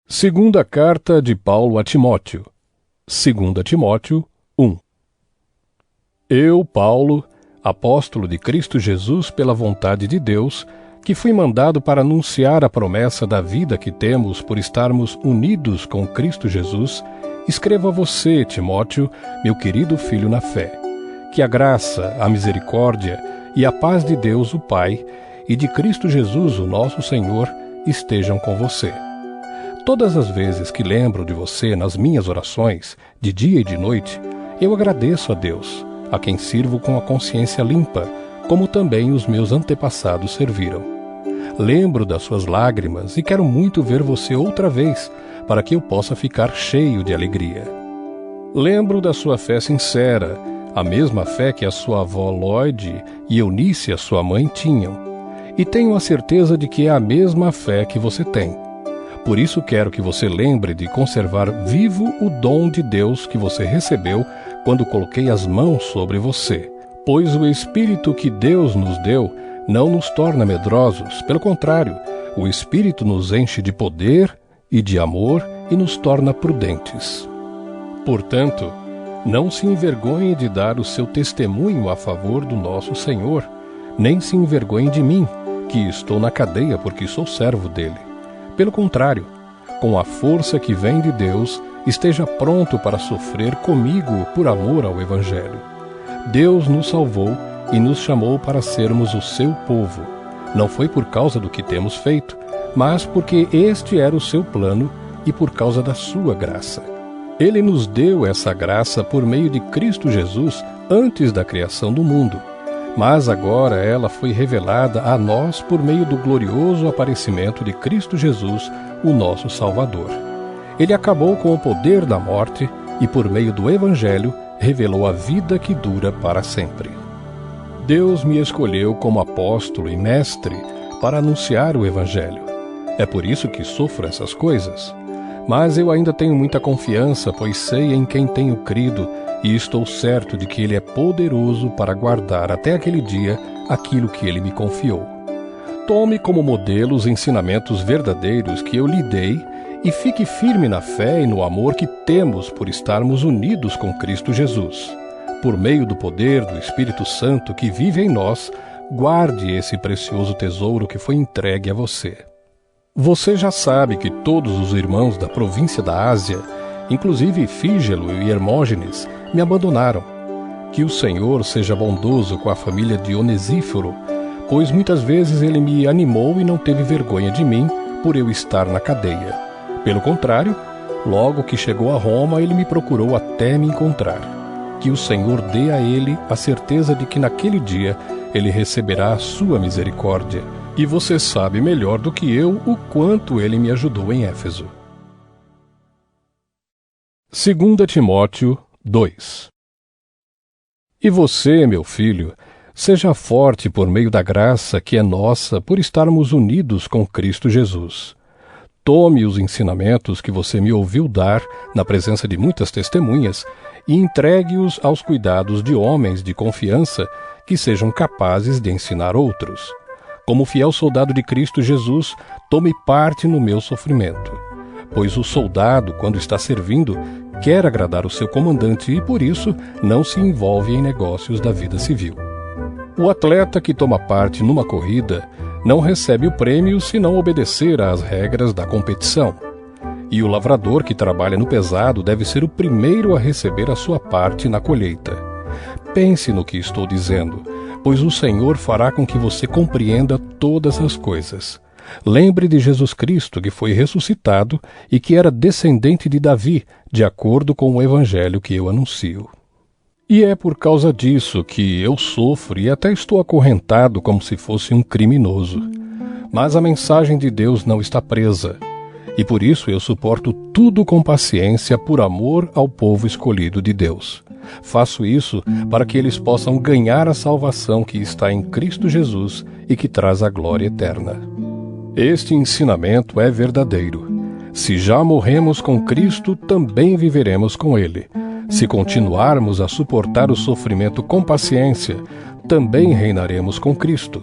Segunda carta de Paulo a Timóteo. 2 Timóteo 1. Eu, Paulo, apóstolo de Cristo Jesus pela vontade de Deus, que fui mandado para anunciar a promessa da vida que temos por estarmos unidos com Cristo Jesus, escrevo a você, Timóteo, meu querido filho na fé, que a graça, a misericórdia e a paz de Deus, o Pai, e de Cristo Jesus, o nosso Senhor, estejam com você. Todas as vezes que lembro de você nas minhas orações, de dia e de noite, eu agradeço a Deus, a quem sirvo com a consciência limpa, como também os meus antepassados serviram. Lembro das suas lágrimas e quero muito ver você outra vez, para que eu possa ficar cheio de alegria. Lembro da sua fé sincera, a mesma fé que a sua avó Lloyd e Eunice, a sua mãe, tinham. E tenho a certeza de que é a mesma fé que você tem. Por isso quero que você lembre de conservar vivo o dom de Deus que você recebeu quando coloquei as mãos sobre você. Pois o Espírito que Deus nos deu não nos torna medrosos, pelo contrário, o Espírito nos enche de poder e de amor e nos torna prudentes. Portanto, não se envergonhe de dar o seu testemunho a favor do nosso Senhor, nem se envergonhe de mim, que estou na cadeia porque sou servo dele. Pelo contrário, com a força que vem de Deus, esteja pronto para sofrer comigo por amor ao Evangelho. Deus nos salvou e nos chamou para sermos o seu povo. Não foi por causa do que temos feito, mas porque este era o seu plano e por causa da sua graça. Ele nos deu essa graça por meio de Cristo Jesus antes da criação do mundo. Mas agora ela foi revelada a nós por meio do glorioso aparecimento de Cristo Jesus, o nosso Salvador. Ele acabou com o poder da morte e, por meio do Evangelho, revelou a vida que dura para sempre. Deus me escolheu como apóstolo e mestre para anunciar o Evangelho. É por isso que sofro essas coisas. Mas eu ainda tenho muita confiança, pois sei em quem tenho crido e estou certo de que Ele é poderoso para guardar até aquele dia aquilo que Ele me confiou. Tome como modelo os ensinamentos verdadeiros que eu lhe dei e fique firme na fé e no amor que temos por estarmos unidos com Cristo Jesus. Por meio do poder do Espírito Santo que vive em nós, guarde esse precioso tesouro que foi entregue a você. Você já sabe que todos os irmãos da província da Ásia, inclusive Fígelo e Hermógenes, me abandonaram. Que o Senhor seja bondoso com a família de Onesíforo, pois muitas vezes ele me animou e não teve vergonha de mim por eu estar na cadeia. Pelo contrário, logo que chegou a Roma, ele me procurou até me encontrar. Que o Senhor dê a ele a certeza de que naquele dia ele receberá a sua misericórdia. E você sabe melhor do que eu o quanto ele me ajudou em Éfeso. 2 Timóteo 2. E você, meu filho, seja forte por meio da graça que é nossa por estarmos unidos com Cristo Jesus. Tome os ensinamentos que você me ouviu dar na presença de muitas testemunhas e entregue-os aos cuidados de homens de confiança que sejam capazes de ensinar outros. Como fiel soldado de Cristo Jesus, tome parte no meu sofrimento. Pois o soldado, quando está servindo, quer agradar o seu comandante e, por isso, não se envolve em negócios da vida civil. O atleta que toma parte numa corrida não recebe o prêmio se não obedecer às regras da competição. E o lavrador que trabalha no pesado deve ser o primeiro a receber a sua parte na colheita. Pense no que estou dizendo, pois o Senhor fará com que você compreenda todas as coisas. Lembre de Jesus Cristo, que foi ressuscitado e que era descendente de Davi, de acordo com o Evangelho que eu anuncio. E é por causa disso que eu sofro e até estou acorrentado como se fosse um criminoso. Mas a mensagem de Deus não está presa, e por isso eu suporto tudo com paciência por amor ao povo escolhido de Deus. Faço isso para que eles possam ganhar a salvação que está em Cristo Jesus e que traz a glória eterna. Este ensinamento é verdadeiro. Se já morremos com Cristo, também viveremos com Ele. Se continuarmos a suportar o sofrimento com paciência, também reinaremos com Cristo.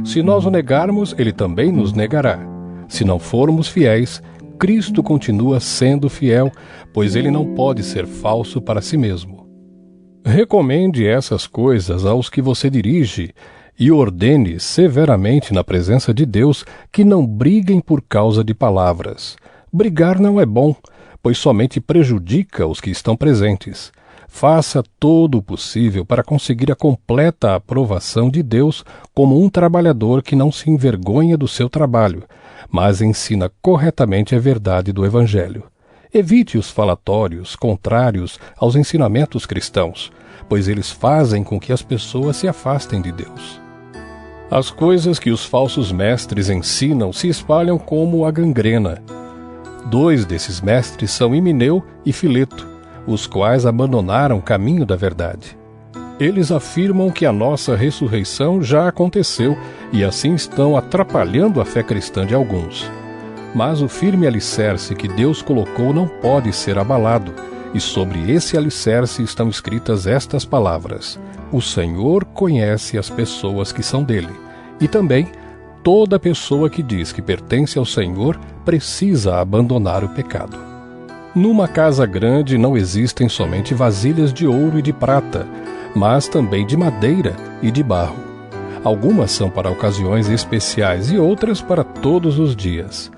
Se nós o negarmos, Ele também nos negará. Se não formos fiéis, Cristo continua sendo fiel, pois ele não pode ser falso para si mesmo. Recomende essas coisas aos que você dirige e ordene severamente na presença de Deus que não briguem por causa de palavras. Brigar não é bom, pois somente prejudica os que estão presentes. Faça todo o possível para conseguir a completa aprovação de Deus como um trabalhador que não se envergonha do seu trabalho, mas ensina corretamente a verdade do Evangelho. Evite os falatórios contrários aos ensinamentos cristãos, pois eles fazem com que as pessoas se afastem de Deus. As coisas que os falsos mestres ensinam se espalham como a gangrena. 2 desses mestres são Himeneu e Fileto, os quais abandonaram o caminho da verdade. Eles afirmam que a nossa ressurreição já aconteceu e assim estão atrapalhando a fé cristã de alguns. Mas o firme alicerce que Deus colocou não pode ser abalado, e sobre esse alicerce estão escritas estas palavras: o Senhor conhece as pessoas que são dele, e também toda pessoa que diz que pertence ao Senhor precisa abandonar o pecado. Numa casa grande não existem somente vasilhas de ouro e de prata, mas também de madeira e de barro. Algumas são para ocasiões especiais e outras para todos os dias.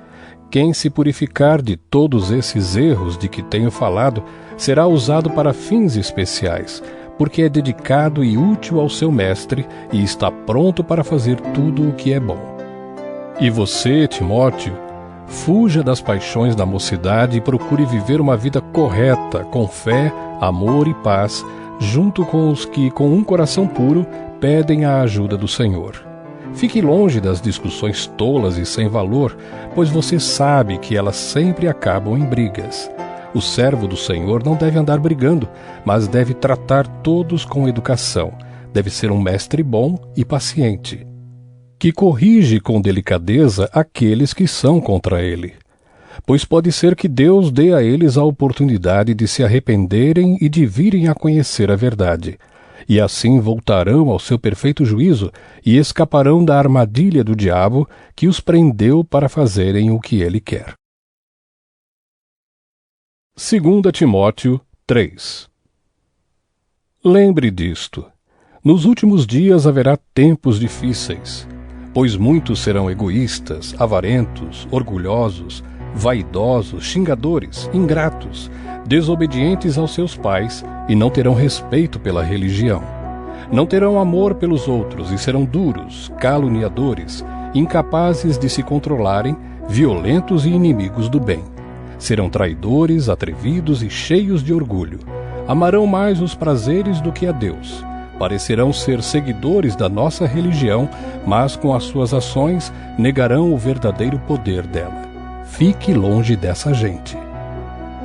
Quem se purificar de todos esses erros de que tenho falado será usado para fins especiais, porque é dedicado e útil ao seu mestre e está pronto para fazer tudo o que é bom. E você, Timóteo, fuja das paixões da mocidade e procure viver uma vida correta, com fé, amor e paz, junto com os que, com um coração puro, pedem a ajuda do Senhor. Fique longe das discussões tolas e sem valor, pois você sabe que elas sempre acabam em brigas. O servo do Senhor não deve andar brigando, mas deve tratar todos com educação. Deve ser um mestre bom e paciente, que corrige com delicadeza aqueles que são contra ele. Pois pode ser que Deus dê a eles a oportunidade de se arrependerem e de virem a conhecer a verdade. E assim voltarão ao seu perfeito juízo e escaparão da armadilha do diabo que os prendeu para fazerem o que ele quer. 2 Timóteo 3. Lembre disto: nos últimos dias haverá tempos difíceis, pois muitos serão egoístas, avarentos, orgulhosos, vaidosos, xingadores, ingratos, desobedientes aos seus pais e não terão respeito pela religião. Não terão amor pelos outros e serão duros, caluniadores, incapazes de se controlarem, violentos e inimigos do bem. Serão traidores, atrevidos e cheios de orgulho. Amarão mais os prazeres do que a Deus. Parecerão ser seguidores da nossa religião, mas com as suas ações negarão o verdadeiro poder dela. Fique longe dessa gente.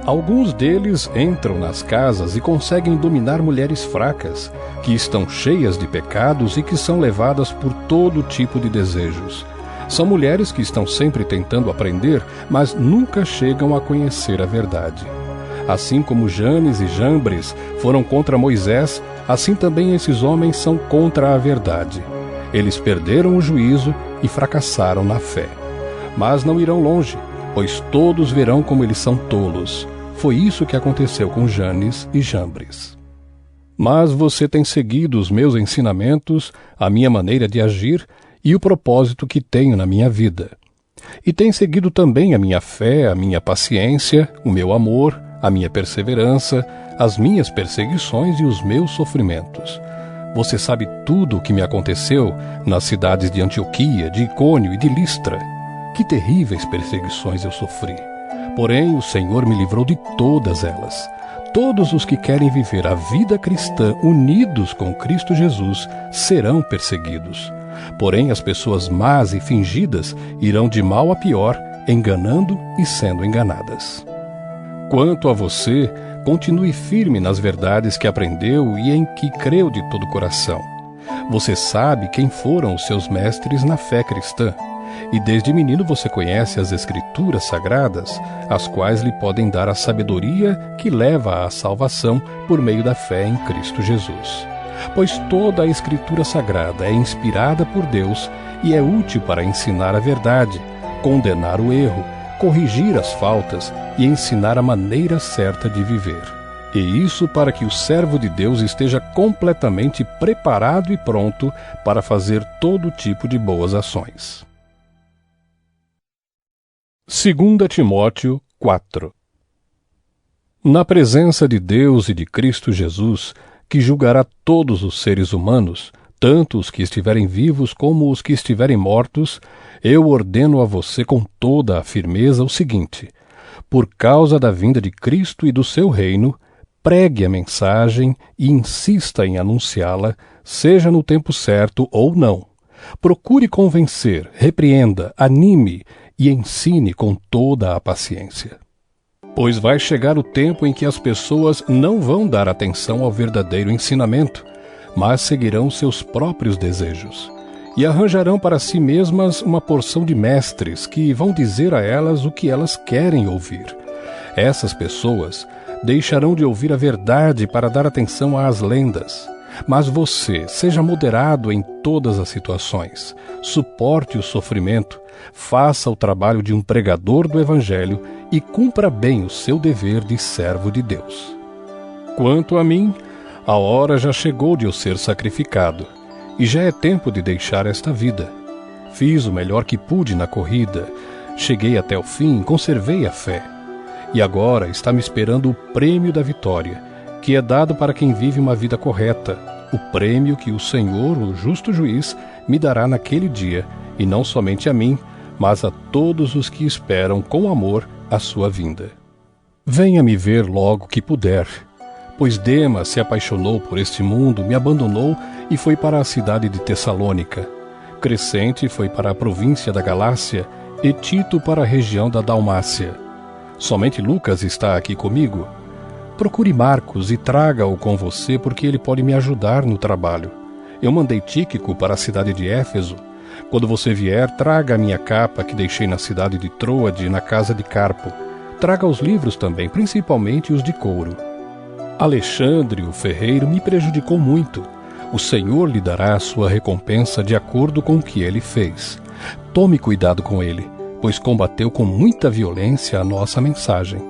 Alguns deles entram nas casas e conseguem dominar mulheres fracas, que estão cheias de pecados e que são levadas por todo tipo de desejos. São mulheres que estão sempre tentando aprender, mas nunca chegam a conhecer a verdade. Assim como Janes e Jambres foram contra Moisés, assim também esses homens são contra a verdade. Eles perderam o juízo e fracassaram na fé. Mas não irão longe, pois todos verão como eles são tolos. Foi isso que aconteceu com Janes e Jambres. Mas você tem seguido os meus ensinamentos, a minha maneira de agir e o propósito que tenho na minha vida. E tem seguido também a minha fé, a minha paciência, o meu amor, a minha perseverança, as minhas perseguições e os meus sofrimentos. Você sabe tudo o que me aconteceu nas cidades de Antioquia, de Icônio e de Listra. Que terríveis perseguições eu sofri. Porém, o Senhor me livrou de todas elas. Todos os que querem viver a vida cristã unidos com Cristo Jesus serão perseguidos. Porém, as pessoas más e fingidas irão de mal a pior, enganando e sendo enganadas. Quanto a você, continue firme nas verdades que aprendeu e em que creu de todo o coração. Você sabe quem foram os seus mestres na fé cristã. E desde menino você conhece as Escrituras Sagradas, as quais lhe podem dar a sabedoria que leva à salvação por meio da fé em Cristo Jesus. Pois toda a Escritura Sagrada é inspirada por Deus e é útil para ensinar a verdade, condenar o erro, corrigir as faltas e ensinar a maneira certa de viver. E isso para que o servo de Deus esteja completamente preparado e pronto para fazer todo tipo de boas ações. 2 Timóteo 4. Na presença de Deus e de Cristo Jesus, que julgará todos os seres humanos, tanto os que estiverem vivos como os que estiverem mortos, eu ordeno a você com toda a firmeza o seguinte: por causa da vinda de Cristo e do seu reino, pregue a mensagem e insista em anunciá-la, seja no tempo certo ou não. Procure convencer, repreenda, anime e ensine com toda a paciência. Pois vai chegar o tempo em que as pessoas não vão dar atenção ao verdadeiro ensinamento, mas seguirão seus próprios desejos, e arranjarão para si mesmas uma porção de mestres que vão dizer a elas o que elas querem ouvir. Essas pessoas deixarão de ouvir a verdade para dar atenção às lendas. Mas você, seja moderado em todas as situações, suporte o sofrimento, faça o trabalho de um pregador do Evangelho e cumpra bem o seu dever de servo de Deus. Quanto a mim, a hora já chegou de eu ser sacrificado, e já é tempo de deixar esta vida. Fiz o melhor que pude na corrida, cheguei até o fim, conservei a fé. E agora está me esperando o prêmio da vitória, que é dado para quem vive uma vida correta, o prêmio que o Senhor, o justo juiz, me dará naquele dia, e não somente a mim, mas a todos os que esperam com amor a sua vinda. Venha me ver logo que puder, pois Demas se apaixonou por este mundo, me abandonou e foi para a cidade de Tessalônica. Crescente foi para a província da Galácia e Tito para a região da Dalmácia. Somente Lucas está aqui comigo. Procure Marcos e traga-o com você, porque ele pode me ajudar no trabalho. Eu mandei Tíquico para a cidade de Éfeso. Quando você vier, traga a minha capa que deixei na cidade de Troade, na casa de Carpo. Traga os livros também, principalmente os de couro. Alexandre, o ferreiro, me prejudicou muito. O Senhor lhe dará a sua recompensa de acordo com o que ele fez. Tome cuidado com ele, pois combateu com muita violência a nossa mensagem.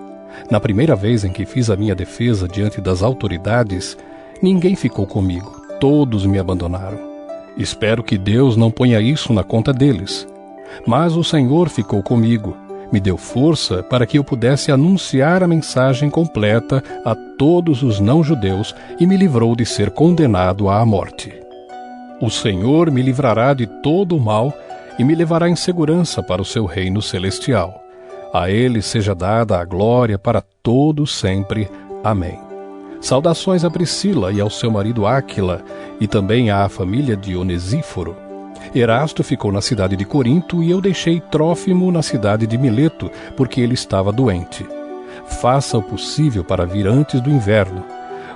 Na primeira vez em que fiz a minha defesa diante das autoridades, ninguém ficou comigo, todos me abandonaram. Espero que Deus não ponha isso na conta deles. Mas o Senhor ficou comigo, me deu força para que eu pudesse anunciar a mensagem completa a todos os não-judeus e me livrou de ser condenado à morte. O Senhor me livrará de todo o mal e me levará em segurança para o seu reino celestial. A ele seja dada a glória para todos sempre. Amém. Saudações a Priscila e ao seu marido Áquila, e também à família de Onesíforo. Erasto ficou na cidade de Corinto e eu deixei Trófimo na cidade de Mileto, porque ele estava doente. Faça o possível para vir antes do inverno.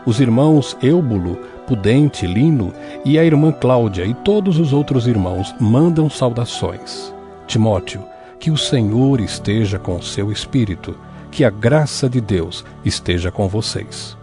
Os irmãos Eúbulo, Pudente, Lino e a irmã Cláudia e todos os outros irmãos mandam saudações. Timóteo, que o Senhor esteja com o seu espírito, que a graça de Deus esteja com vocês.